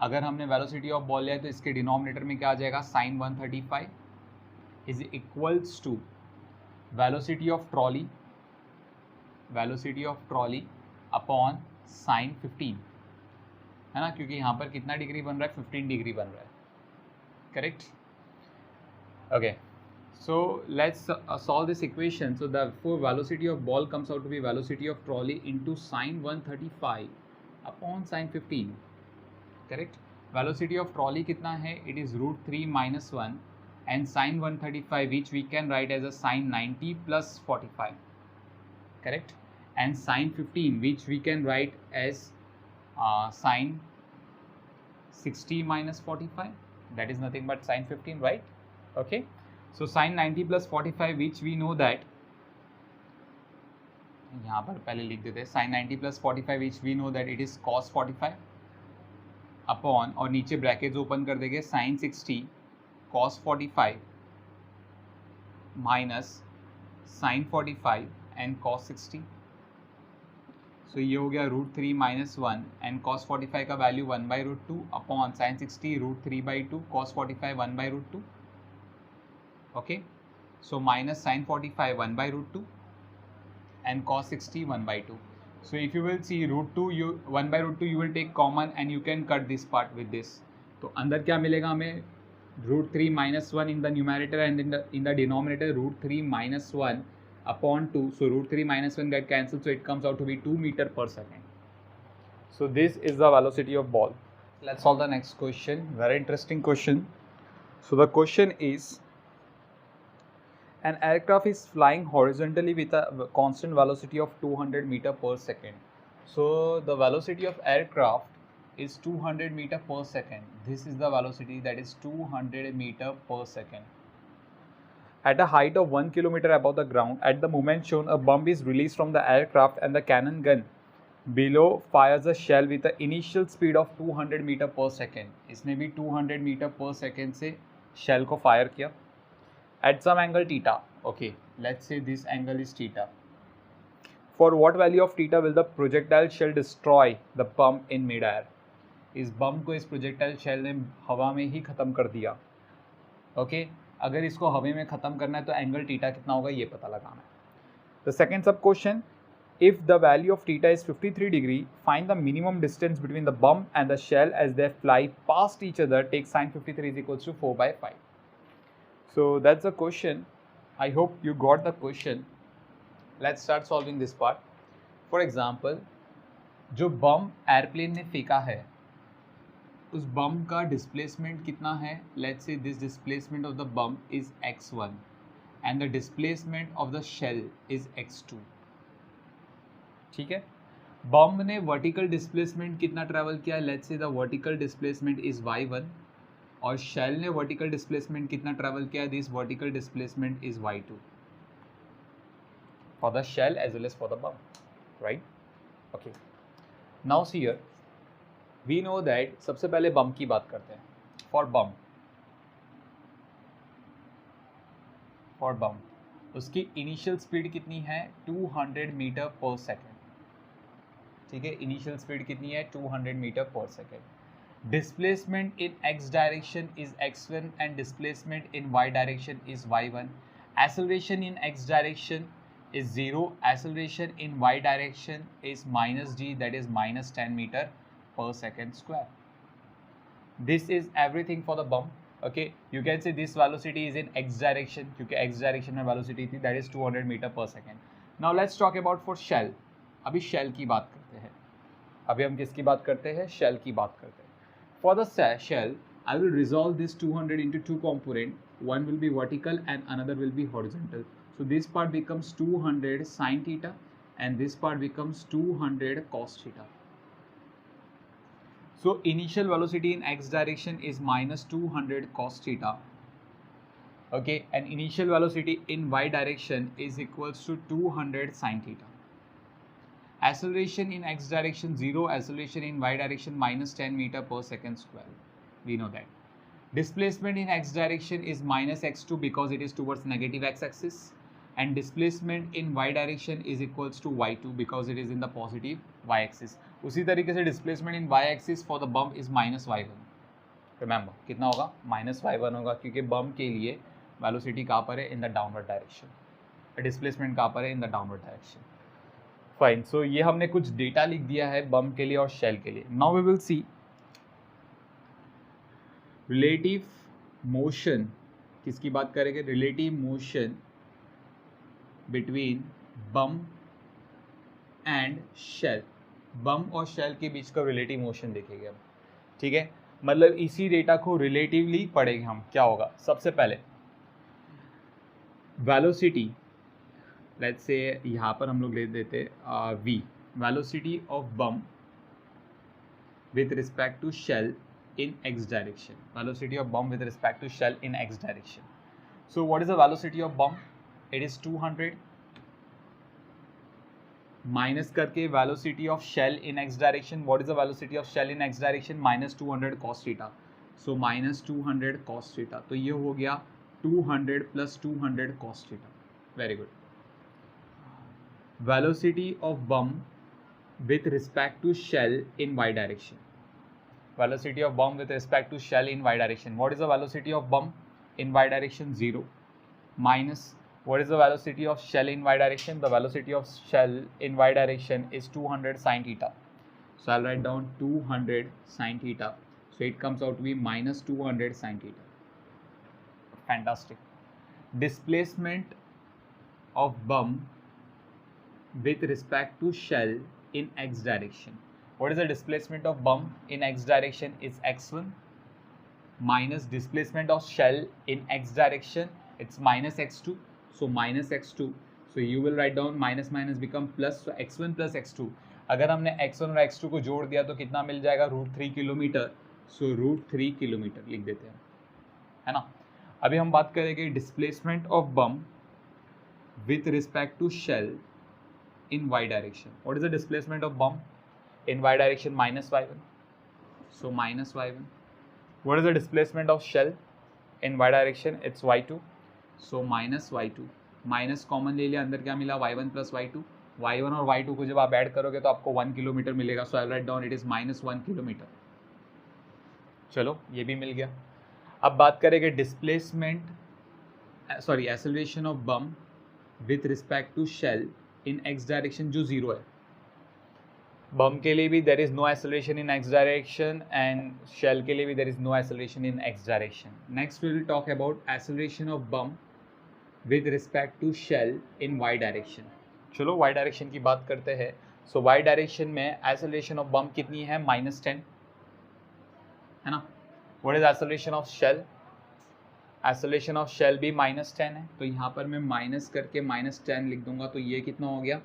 अगर हमने velocity of ball लिया तो इसके denominator में क्या आ जाएगा, sin 135 is equals to velocity of trolley upon sin 15, है ना, क्योंकि यहाँ पर कितना डिग्री बन रहा है, 15 डिग्री बन रहा है. Correct. Okay, so let's solve this equation. So therefore velocity of ball comes out to be velocity of trolley into sin 135 upon sin 15. Correct. Velocity of trolley कितना है, it is √3 minus 1 and sin 135 which we can write as a sin 90 plus 45. Correct. And sin 15 which we can write as sin 60 minus 45, that is nothing but sin 15, right? Okay, so sin 90 plus 45 which we know that, यहाँ पर पहले लिख देते हैं sin 90 plus 45 which we know that it is cos 45 upon, और नीचे brackets open कर देंगे, sin 60 cos 45 minus sin 45 and cos 60. सो ये हो गया √3 minus 1 एंड cos 45 का value 1/√2 upon sin 60 √3/2 cos 45 1/√2. Okay, so minus sin 45 1/√2 and cos 60 1/2. So if you will see √2, you 1/√2 you will take common and you can cut this part with this. तो अंदर क्या मिलेगा हमें, √3 minus 1 in the numerator and in the denominator √3 minus 1 upon 2. So √3 minus 1 get cancelled, so it comes out to be 2 meter per second. So this is the velocity of ball. Let's solve the next question. Very interesting question. So the question is, an aircraft is flying horizontally with a constant velocity of 200 meter per second. So the velocity of aircraft is 200 meter per second. This is the velocity, that is 200 meter per second. At a height of 1 kilometer above the ground, at the moment shown, a bomb is released from the aircraft and the cannon gun below fires a shell with an initial speed of 200 meter per second. इसने भी 200 meter per second से shell को fire किया. At some angle theta, okay, let's say this angle is theta. For what value of theta will the projectile shell destroy the bomb in mid-air? इस बम को इस projectile shell ने हवा में ही ख़त्म कर दिया. Okay, अगर इसको हवा में ख़त्म करना है तो एंगल थीटा कितना होगा ये पता लगाना है. The second sub question, if the value of theta is 53 degree, find the minimum distance between the bomb and the shell as they fly past each other. Take sin 53 is equals to 4/5. So that's the question. I hope you got the question. Let's start solving this part. For example, जो बम airplane ने फेंका है उस बम का displacement कितना है. Let's say this displacement of the bomb is x1 and the displacement of the shell is x2. ठीक है, बम ने वर्टिकल डिस्प्लेसमेंट कितना ट्रैवल किया, let's say the vertical displacement is y1 और शेल ने वर्टिकल डिस्प्लेसमेंट कितना travel किया, this vertical displacement is y2 for the shell as well as for the bomb, right. Okay, now see here, we know that, सबसे पहले बम की बात करते हैं. फॉर बम उसकी इनिशियल स्पीड कितनी है, 200 मीटर पर सेकेंड. ठीक है, इनिशियल स्पीड कितनी है, 200 मीटर पर second. Displacement in x direction is x1 and displacement in y direction is y1. Acceleration in x direction is 0. Acceleration in y direction is minus g, that is minus 10 meter per second square. This is everything for the bump. Okay, you can say this velocity is in x direction क्योंकि x direction में velocity थी, that is 200 meter per second. Now let's talk about for shell. अभी shell की बात करते हैं. अभी हम किसकी बात करते हैं? Shell की बात करते हैं. For the shell, I will resolve this 200 into two component. One will be vertical and another will be horizontal. So this part becomes 200 sine theta and this part becomes 200 cos theta. So initial velocity in x direction is minus 200 cos theta. Okay, and initial velocity in y direction is equals to 200 sine theta. Acceleration in x direction 0, acceleration in y direction minus 10 meter per second square. We know that. Displacement in x direction is minus x2 because it is towards negative x-axis, and displacement in y direction is equals to y2 because it is in the positive y-axis. उसी तरीके से displacement in y-axis for the bump is minus y1. Remember, कितना होगा? Minus y1 होगा क्योंकि bump के लिए velocity कहाँ पर है? In the downward direction. Displacement कहाँ पर है? In the downward direction. Fine. So ये हमने कुछ डेटा लिख दिया है बम्प के लिए और शेल के लिए. Now we will see relative motion. किसकी बात करेंगे? Relative motion between bump and shell. Bump और शेल के बीच का रिलेटिव मोशन देखेंगे हम. ठीक है, मतलब इसी डेटा को रिलेटिवली पढ़ेंगे हम. क्या होगा? सबसे पहले वेलोसिटी, लेट्स से यहाँ पर हम लोग ले देते v, velocity of bump with respect to shell in x direction. Velocity of bump with respect to shell in x direction. So what is the velocity of bump? It is 200 minus करके velocity of shell in x direction. What is the velocity of shell in x direction? Minus 200 cos theta. So minus 200 cos theta. तो ये हो गया 200 plus 200 cos theta. Very good. Velocity of bump with respect to shell in y direction. Velocity of bump with respect to shell in y direction. What is the velocity of bump in y direction? 0. Minus what is the velocity of shell in y direction? The velocity of shell in y direction is 200 sine theta. So I'll write down 200 sine theta. So it comes out to be minus 200 sine theta. Fantastic. Displacement of bump with respect to shell in x direction. What is the displacement of bump in x direction? Is x1 minus displacement of shell in x direction, it's minus x2. So minus x2. So you will write down minus minus become plus. So x1 plus x2. अगर हमने x1 और x2 को जोड़ दिया तो कितना मिल जाएगा? √3 kilometre. सो √3 kilometre लिख देते हैं, है ना. अभी हम बात करेंगे displacement of bump with respect to shell in y direction. What is the displacement of bump in y direction? Minus y1. So minus y1. What is the displacement of shell in y direction? It's y2. So minus y2. Minus common ले लिया, अंदर क्या मिला? y1 plus y2. y1 और y2 को जब आप add करोगे तो आपको 1 किलोमीटर मिलेगा. So I write down it is minus 1 kilometre. चलो ये भी मिल गया. अब बात करेंगे displacement, sorry acceleration of bump with respect to shell in x direction जो 0 है. बम के लिए भी there is no acceleration in x direction and shell के लिए भी there is no acceleration in x direction. Next we will talk about acceleration of bomb with respect to shell in y direction. चलो y direction की बात करते हैं. So y direction में acceleration of bomb कितनी है? -10, है ना. What is acceleration of shell? Acceleration of shell भी -10 है. तो यहाँ पर मैं माइनस करके -10 लिख दूंगा. तो ये कितना हो गया?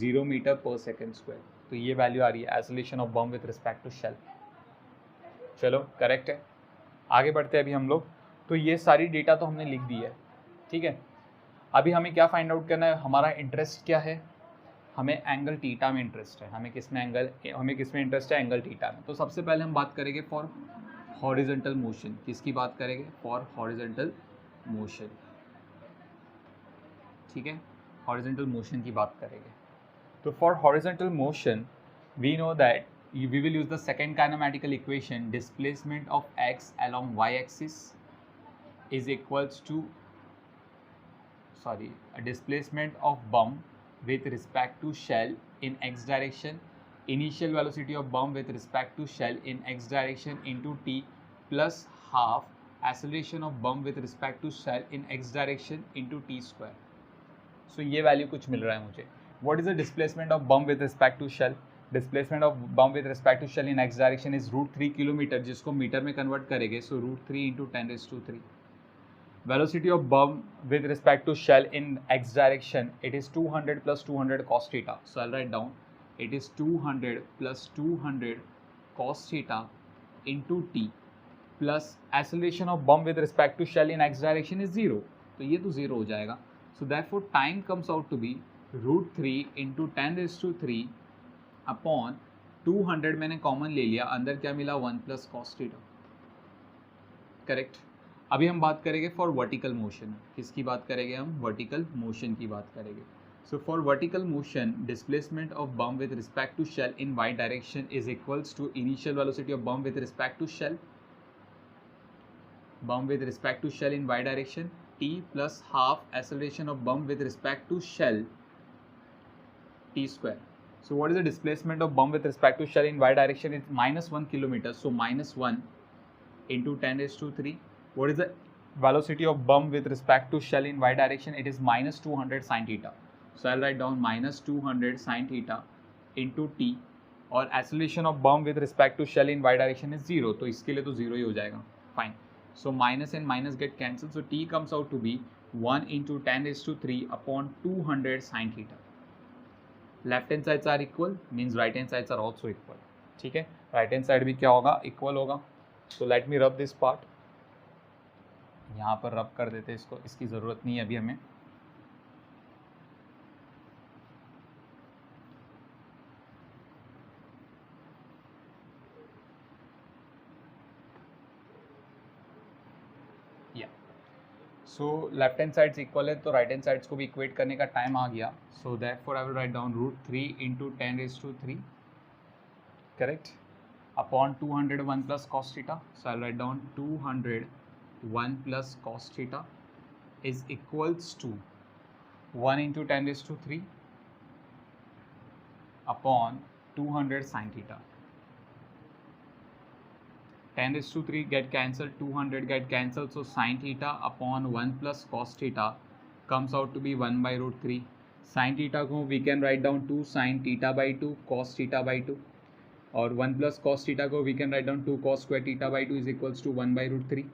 0 मीटर पर सेकेंड स्क्वायर. तो ये वैल्यू आ रही है acceleration of bomb with respect to shell. चलो करेक्ट है. आगे बढ़ते हैं अभी हम लोग. तो ये सारी डेटा तो हमने लिख दी है, ठीक है. अभी हमें क्या फाइंड आउट करना है? हमारा इंटरेस्ट क्या है? हमें एंगल थीटा में इंटरेस्ट है. हमें किस में इंटरेस्ट है? एंगल थीटा में. तो सबसे पहले हम बात करेंगे फॉर हॉरिजॉन्टल मोशन. किसकी बात करेंगे? फॉर हॉरिजॉन्टल मोशन, ठीक है. हॉरिजॉन्टल मोशन की बात करेंगे. तो for horizontal motion we know that we will use the second kinematical equation. Displacement of x along y-axis is equals to a displacement of bump with respect to shell in x direction, initial velocity of bump with respect to shell in x direction into t plus half acceleration of bump with respect to shell in x direction into t square. So ये value कुछ मिल रहा है मुझे. What is the displacement of bump with respect to shell? Displacement of bump with respect to shell in x direction is √3 kilometre, जिसको metre में convert करेंगे. So √3 into 10⁻³ velocity of bump with respect to shell in x direction, it is 200 plus 200 cos theta. So I'll write down, it is 200 plus 200 cos theta into t plus acceleration of bump with respect to shell in x direction is 0. तो ये तो 0 हो जाएगा. So therefore time comes out to be √3 into 10⁻³ upon 200. मैंने common ले लिया, अंदर क्या मिला 1 plus cos theta. करेक्ट. अभी हम बात करेंगे फॉर वर्टिकल मोशन. किसकी बात करेंगे हम? वर्टिकल मोशन की बात करेंगे. So for vertical motion displacement of bump with respect to shell in y direction is equals to initial velocity of bump with respect to shell, bump with respect to shell in y direction, t plus half acceleration of bump with respect to shell, t square. So what is the displacement of bump with respect to shell in y direction? It's -1 kilometer. So -1 into 10⁻³. What is the velocity of bump with respect to shell in y direction? It is -200 sin theta. So I'll write down -200 sin theta into t, और acceleration of bump with respect to shell in y direction is 0. तो इसके लिए तो 0 ही हो जाएगा. Fine. So minus and minus get cancelled. So t comes out to be 1 into 10⁻³ upon 200 sin theta. Left hand sides are equal, means right hand sides are also equal. ठीक है, right hand side भी क्या होगा? Equal होगा. So let me rub this part. यहाँ पर रब कर देते हैं इसको, इसकी ज़रूरत नहीं है अभी हमें. So left hand sides equal है, तो राइट हैंड साइड्स को भी इक्वेट करने का टाइम आ गया. सो therefore I will write down √3 into 10⁻³ correct upon 201 plus cos theta. So I'll write down 201 plus cos theta is equals to 1 into 10⁻³ upon 200 sin theta. 10⁻³ get cancelled, 200 get cancelled, so sin theta upon 1 plus cos theta comes out to be 1 by √3. Sin theta को we can write down 2 sin theta by 2 cos theta by 2, और 1 plus cos theta को we can write down 2 cos square theta by 2 is equals to 1 by √3.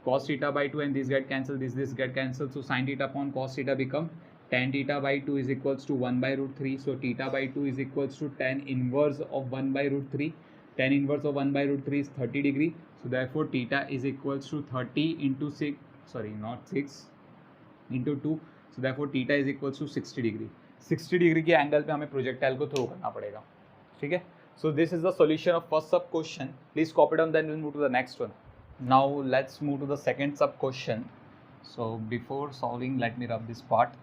Cos theta by 2 and this get cancelled, this get cancelled, so sin theta upon cos theta become tan theta by 2 is equals to 1 by √3. So theta by 2 is equals to tan inverse of 1 by √3. Tan inverse of 1 by √3 is 30 degree. So therefore theta is equals to 30 into 6, sorry not 6 into 2. So therefore theta is equals to 60 degree. 60 degree के angle पे हमें projectile को throw करना पड़ेगा. ठीक है. So this is the solution of first sub question. Please copy down, then we'll move to the next one. Now let's move to the second sub question. So before solving, let me rub this part.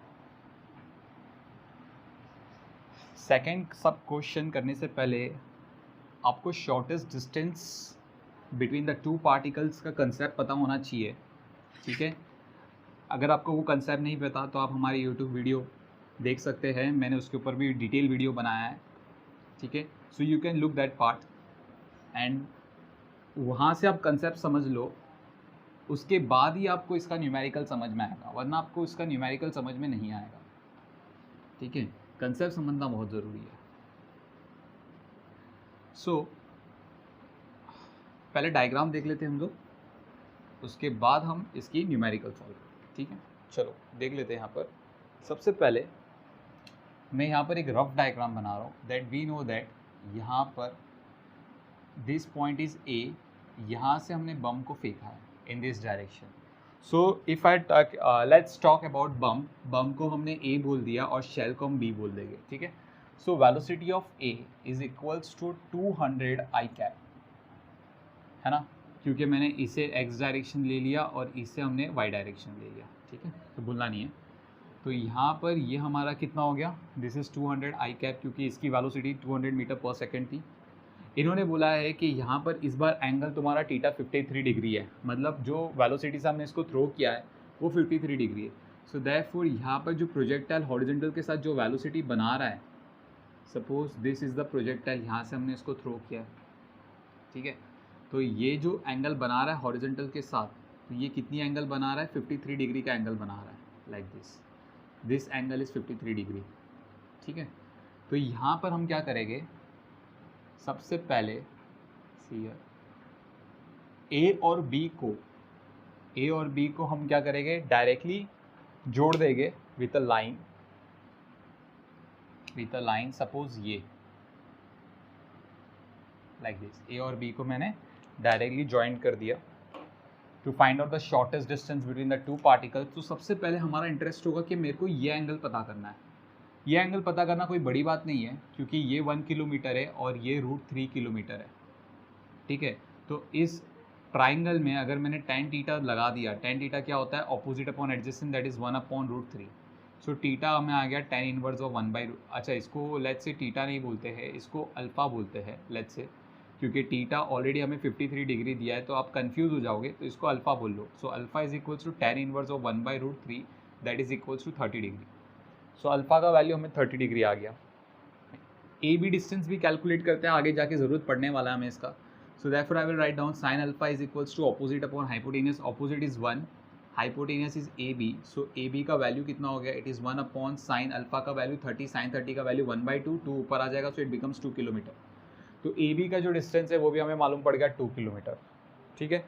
Second sub question करने से पहले आपको shortest distance between the two particles का concept पता होना चाहिए. ठीक है. अगर आपको वो कंसेप्ट नहीं पता तो आप हमारी यूट्यूब वीडियो देख सकते हैं, मैंने उसके ऊपर भी डिटेल वीडियो बनाया है. ठीक है. So you can look that part and वहाँ से आप कंसेप्ट समझ लो, उसके बाद ही आपको इसका न्यूमेरिकल समझ में आएगा, वरना आपको इसका न्यूमेरिकल समझ में नहीं आएगा. ठीक है. कंसेप्ट समझना बहुत ज़रूरी है. सो पहले डायग्राम देख लेते हैं हम लोग, उसके बाद हम इसकी न्यूमेरिकल सॉल्व करेंगे. ठीक है. चलो देख लेते हैं. यहाँ पर सबसे पहले मैं यहाँ पर एक रफ डायग्राम बना रहा हूँ. दैट वी नो दैट यहाँ पर दिस पॉइंट इज ए, यहाँ से हमने बम को फेंका है in this direction. So if I let's talk about bomb. Bomb को हमने ए बोल दिया और शेल को हम बी बोल देंगे. ठीक है. So velocity of A is equals to 200 I cap, है ना, क्योंकि मैंने इसे एक्स डायरेक्शन ले लिया और इसे हमने वाई डायरेक्शन ले लिया. ठीक है. तो भूलना नहीं है. तो यहाँ पर ये हमारा कितना हो गया? दिस इज़ 200 आई कैप, क्योंकि इसकी वेलोसिटी 200 मीटर पर सेकेंड थी. इन्होंने बोला है कि यहाँ पर इस बार एंगल तुम्हारा थीटा 53 डिग्री है, मतलब जो वेलोसिटी से हमने इसको थ्रो किया है वो 53 डिग्री है। सो देयरफॉर यहाँ पर जो प्रोजेक्टाइल हॉरिजॉन्टल के साथ जो वेलोसिटी बना रहा है, suppose this is the projectile, यहाँ से हमने इसको थ्रो किया है, ठीक है, तो ये जो एंगल बना रहा है हॉरिजॉन्टल के साथ, तो ये कितनी एंगल बना रहा है, 53 डिग्री का एंगल बना रहा है, like this angle is 53 degree, ठीक है। तो यहाँ पर हम क्या करेंगे, सबसे पहले ए और बी को हम क्या करेंगे, डायरेक्टली जोड़ देंगे विथ अ लाइन, सपोज ये लाइक दिस, ए और बी को मैंने डायरेक्टली ज्वाइन कर दिया to find out the shortest distance between the two particles. तो सबसे पहले हमारा इंटरेस्ट होगा कि मेरे को ये एंगल पता करना है। ये एंगल पता करना कोई बड़ी बात नहीं है, क्योंकि ये 1 किलोमीटर है और ये √3 किलोमीटर है, ठीक है। तो इस ट्राइंगल में अगर मैंने tan थीटा लगा दिया, tan थीटा क्या होता है, opposite upon adjacent, that is 1/√3। So theta हमें आ गया tan इनवर्स ऑफ 1/, अच्छा इसको लेट्स से थीटा नहीं बोलते हैं, इसको अल्फा बोलते हैं लेट्स से, क्योंकि थीटा ऑलरेडी हमें 53 डिग्री दिया है, तो आप कंफ्यूज हो जाओगे, तो इसको अल्फा बोल लो। So alpha is equals to tan inverse of 1/√3, that is equals to 30 degree. So alpha का वैल्यू हमें 30 डिग्री आ गया। ए बी डिस्टेंस भी कैलकुलेट करते हैं, आगे जाके ज़रूरत पड़ने वाला है हमें इसका। So therefore I will write down sin alpha is equals to opposite upon hypotenuse, opposite is 1, hypotenuse is A B. So A B का वैल्यू कितना हो गया, it is 1 upon sin alpha का वैल्यू 30, sin 30 का value 1/2, 2 ऊपर आ जाएगा, सो it becomes 2 kilometre. तो ए B का जो डिस्टेंस है वो भी हमें मालूम पड़ गया 2 किलोमीटर, ठीक है।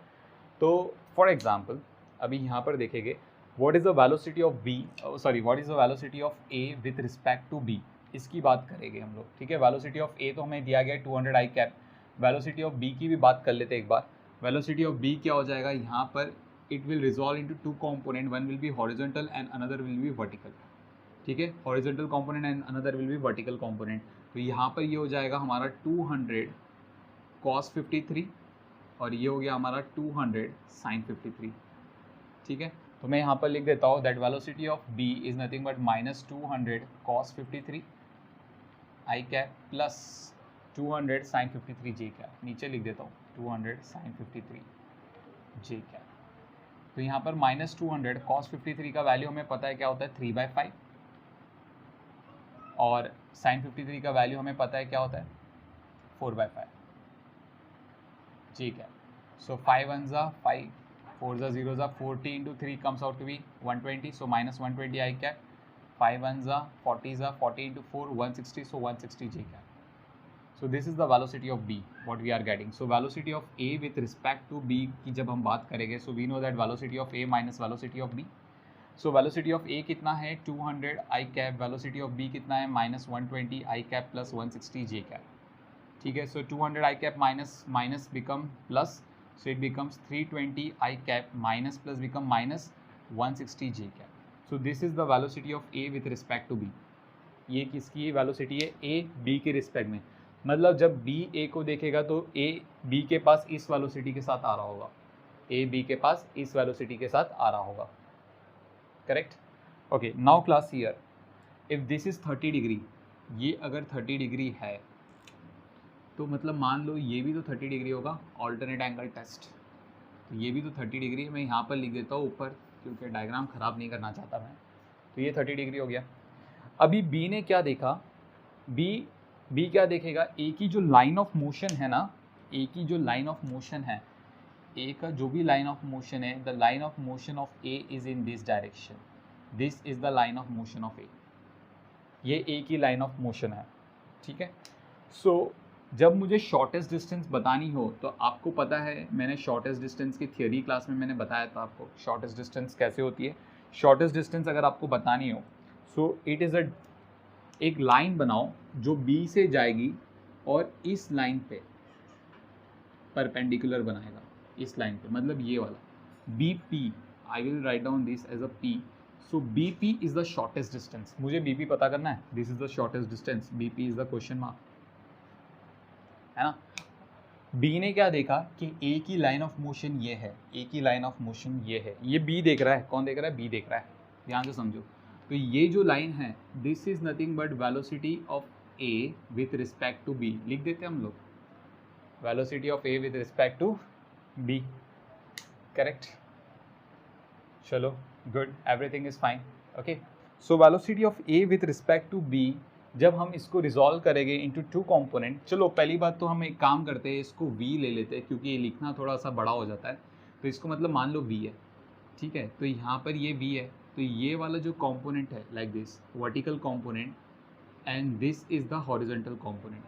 तो फॉर एग्जाम्पल अभी यहाँ पर देखेंगे, what is the velocity of B, sorry what is the velocity of A with respect to B, इसकी बात करेंगे हम लोग, ठीक है। वेलोसिटी ऑफ ए तो हमें दिया गया है 200 आई कैप, वेलोसिटी ऑफ बी की भी बात कर लेते हैं एक बार। वेलोसिटी ऑफ बी क्या हो जाएगा, यहाँ पर it will resolve into 2 component, one will B horizontal and another will be vertical, ठीक है, horizontal component and another will be vertical component. तो यहाँ पर ये हो जाएगा हमारा 200 cos 53 और ये हो गया हमारा 200 sin 53, ठीक है। तो मैं यहाँ पर लिख देता हूँ that velocity of B is nothing but -200 cos 53 i cap plus 200 sin 53 j cap, नीचे लिख देता हूँ 200 sin 53 जे कैप। तो यहाँ पर -200 cos 53 का वैल्यू हमें पता है क्या होता है, 3/5, और sin 53 का वैल्यू हमें पता है क्या होता है, 4/5, ठीक है। सो 5 1 ज़ा 5, 4 ज़ा 0 ज़ा 40 into 3 comes out to be 120, so -120 I cap, 5 1 ज़ा 40 ज़ा 40 into 4 160, so 160 J cap. So this is the velocity of B what we are getting. So velocity of A with respect to B की जब हम बात करेंगे, so we know that velocity of A minus velocity of B. So velocity of A कितना है 200 आई cap, velocity of B कितना है -120 I cap plus 160 J cap, ठीक है। So 200 I cap minus become plus, so it becomes 320 I cap minus plus become -160 J cap. So this is the velocity of A with respect to B. ये किसकी velocity है, A B के respect में, मतलब जब B ए को देखेगा तो ए बी के पास इस वेलोसिटी के साथ आ रहा होगा, ए बी के पास इस वेलोसिटी के साथ आ रहा होगा, correct. Okay, now class here, if this is 30 degree, ये अगर 30 डिग्री है तो मतलब मान लो ये भी तो 30 डिग्री होगा, ऑल्टरनेट एंगल टेस्ट, तो ये भी तो 30 डिग्री है। मैं यहाँ पर लिख देता हूँ ऊपर, क्योंकि डायग्राम ख़राब नहीं करना चाहता मैं। तो ये 30 डिग्री हो गया। अभी बी ने क्या देखा, बी क्या देखेगा, ए की जो लाइन ऑफ मोशन है ना, ए की जो लाइन ऑफ मोशन है, ए का जो भी लाइन ऑफ मोशन है, the line of motion of A is in this direction, this is the line of motion of A, ये ए की लाइन ऑफ मोशन है, ठीक है। सो जब मुझे शॉर्टेस्ट डिस्टेंस बतानी हो, तो आपको पता है मैंने शॉर्टेस्ट डिस्टेंस की थियोरी क्लास में मैंने बताया था आपको शॉर्टेस्ट डिस्टेंस कैसे होती है। शॉर्टेस्ट डिस्टेंस अगर आपको बतानी हो, सो इट इज़ एक लाइन बनाओ जो बी से जाएगी और इस लाइन पे परपेंडिकुलर बनाएगा, इस लाइन पे, मतलब ये वाला B P, I will write down this as a P. So B P is the shortest distance, मुझे बी पी पता करना है, this is the shortest distance, B P is the question mark, है ना। बी ने क्या देखा कि ए की लाइन ऑफ मोशन ये है, ए की लाइन ऑफ मोशन ये है, ये बी देख रहा है, कौन देख रहा है, बी देख रहा है, ध्यान से समझो। तो ये जो लाइन है, this is nothing but velocity of A with respect to B, लिख देते हैं हम लोग, velocity of A with respect to B. Correct? चलो, good, everything is fine. Okay. So velocity of A with respect to B, जब हम इसको resolve करेंगे इंटू टू कॉम्पोनेंट, चलो पहली बात तो हम एक काम करते हैं, इसको V ले लेते हैं क्योंकि ये लिखना थोड़ा सा बड़ा हो जाता है. तो इसको मतलब मान लो V है, ठीक है. तो यहाँ पर ये V है, तो ये वाला जो कॉम्पोनेंट है like this vertical component and this is the horizontal component.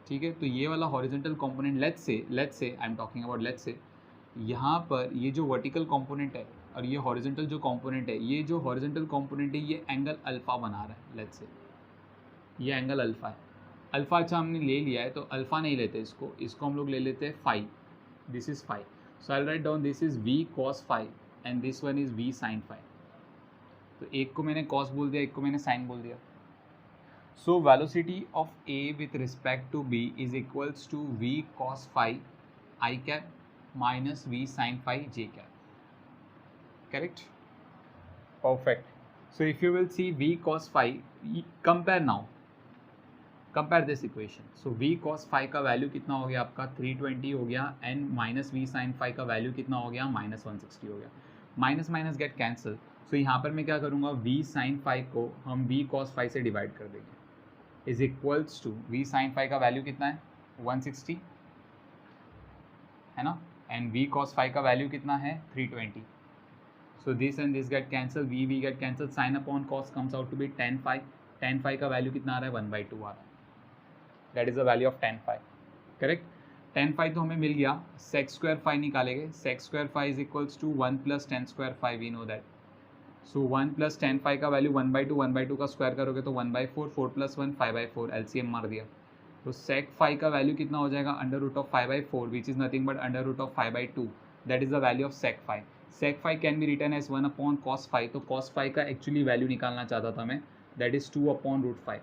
ठीक है. तो ये वाला horizontal component let's say I am talking about let's say, यहाँ पर ये जो वर्टिकल कॉम्पोनेंट है और ये हॉरिजॉन्टल जो कॉम्पोनेंट है, ये जो हॉरिजॉन्टल कॉम्पोनेंट है ये एंगल अल्फ़ा बना रहा है. लेट्स से ये एंगल अल्फ़ा है. अल्फ़ा अच्छा हमने ले लिया है, तो अल्फ़ा नहीं लेते इसको हम लोग ले लेते हैं phi. This is phi. So I write down this is V cos phi and this one is V sine phi. तो एक को मैंने कॉस बोल दिया, एक को मैंने साइन बोल दिया. So velocity of A with respect to B is equals to V cos phi I cap minus V sine phi J cap. Correct? Perfect. So if you will see v cos phi, compare now, compare this equation. So v cos phi का value कितना हो गया आपका 320 हो गया and minus v sin phi का value कितना हो गया माइनस 160 हो गया. Minus minus get cancel. So यहाँ पर मैं क्या करूँगा, v sin phi को हम v cos phi से डिवाइड कर देंगे is equals to v sin phi का वैल्यू कितना है 160 है ना, एंड v cos phi का वैल्यू कितना है 320. So this and this get cancelled, v get cancelled, sin upon cos comes out to be tan phi. Tan phi का value कितना आ रहा है 1/2 आ रहा है. That is the value of tan phi. Correct? Tan phi तो हमें मिल गया. sec square phi निकालेंगे. Sec square phi is equals to 1 plus tan square phi. We know that. So 1 plus tan phi का वैल्यू 1/2 का square करोगे तो 1/4, 4 plus 1 5/4 LCM मार दिया. तो sec phi का वैल्यू कितना हो जाएगा under root of 5/4 which is nothing but under root of 5/2. That is the value of sec phi. sec phi can be written as 1 upon cos phi. तो cos phi का actually value निकालना चाहता था मैं, that is 2 upon root 5.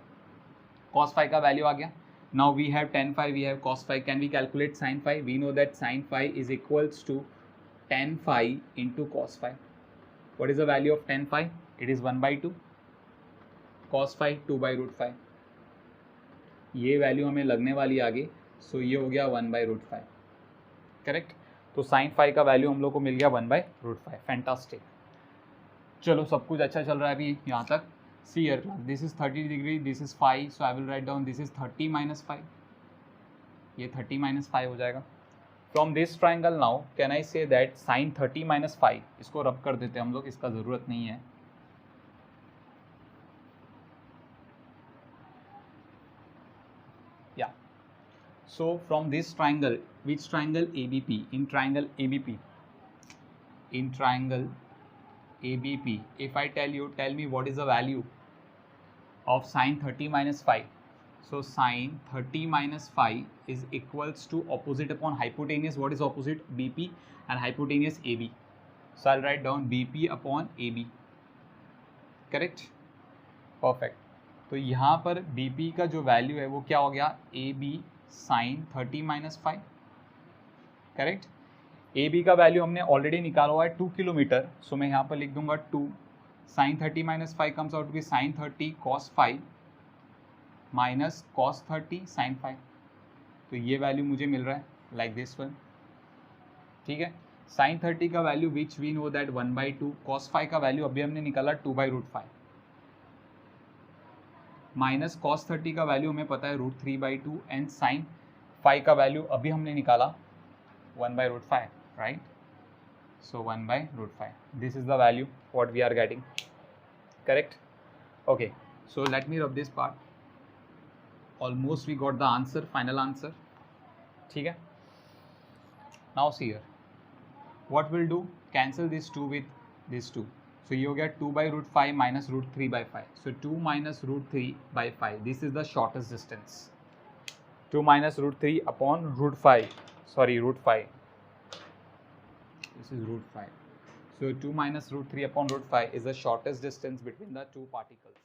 cos phi का value आ गया. Now we have tan phi, we have cos phi. Can we calculate sin phi? We know that sin phi is equals to tan phi into cos phi. what is the value of tan phi? it is 1/2. cos phi 2/√5. ये value हमें लगने वाली आगे. सो ये हो गया 1/√5. Correct. तो sine phi का वैल्यू हम लोग को मिल गया 1/√5. फैंटास्टिक. चलो सब कुछ अच्छा चल रहा है अभी यहाँ तक. See here, this is 30 degree, this is 5. So I will write down this is 30 - 5. ये 30 - 5 हो जाएगा. From this triangle now can I say that sign 30 - 5, इसको रब कर देते हैं हम लोग, इसका ज़रूरत नहीं है. या So from this triangle, which triangle? ABP. In triangle ABP, if I tell me what is the value of sin 30 - 5. So sin 30 - 5 is equals to opposite upon hypotenuse. What is opposite? BP, and hypotenuse AB. So I'll write down BP upon AB. Correct? Perfect. तो यहाँ पर BP का जो value है वो क्या हो गया, AB sin 30 - 5. करेक्ट. ए बी का वैल्यू हमने ऑलरेडी निकाला हुआ है 2 किलोमीटर. सो मैं यहाँ पर लिख दूंगा 2. sin 30 - 5 comes out to be sin 30 cos 5 minus cos 30 sin 5. तो ये वैल्यू मुझे मिल रहा है लाइक दिस वन. ठीक है. sin 30 का value which we know that 1/2. cos 5 का वैल्यू अभी हमने निकाला 2/√5 माइनस cos 30 का वैल्यू हमें पता है √3/2 एंड sin 5 का वैल्यू अभी हमने निकाला 1/√5, right. So 1/√5. This is the value what we are getting. Correct. Okay, so let me rub this part. Almost we got the answer, final answer. ठीक है. Now see here, what will do, cancel this 2 with this 2. So ये हो गया 2/√5 minus √3/5. So 2 minus √3/5. This is the shortest distance. 2 minus √3 upon √5. Sorry, √5. This is √5. So 2 minus √3 upon √5 is the shortest distance between the two particles.